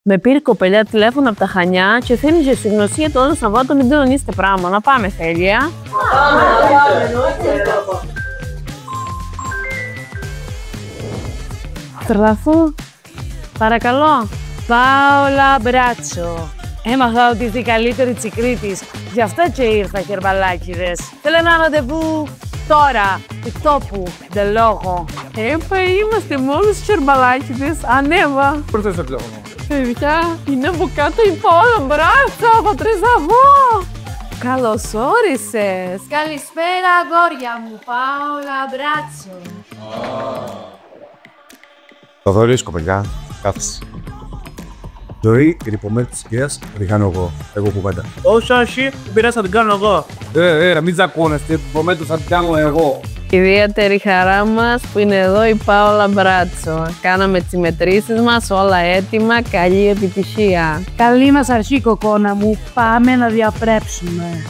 Με πήρε η κοπελιά τηλέφωνο από τα Χανιά και θέλει ζεσυγνωσία το Σαββάτο, μην τελωνίστε πράγμα. Να πάμε, Θέλεια. Τρελαθώ. Παρακαλώ. Πάολα Μπράτσο. Έμαθα ότι είσαι η καλύτερη τσικρή της. Γι' αυτό και ήρθα, χερβαλάκιδες. Θέλω ένα ραντεβού τώρα, του τόπου, δε λόγο. Είμαστε μόλις χερβαλάκιδες. Ανέβα. Προσθέσεις το τηλέφωνο. Παιδιά, είναι από κάτω η Πάολα Μπράτσο, από Τρεσαβό. Καλώς όρισες. Καλησπέρα, αγόρια μου. Πάολα Μπράτσο. Το δωρείς, κοπελιά. Κάθεσαι. Ζωή, η ρηπομένη της σκιάς, θα την κάνω εγώ. Εγώ κουβέντα. Όχι, την πειράζει, θα την κάνω εγώ. Να μην τζακώνεστε, την ρηπομένη θα την κάνω εγώ. Ιδιαίτερη χαρά μας που είναι εδώ η Πάολα Μπράτσο. Κάναμε τις μετρήσεις μας, όλα έτοιμα, καλή επιτυχία. Καλή μας αρχή, κοκόνα μου. Πάμε να διαπρέψουμε.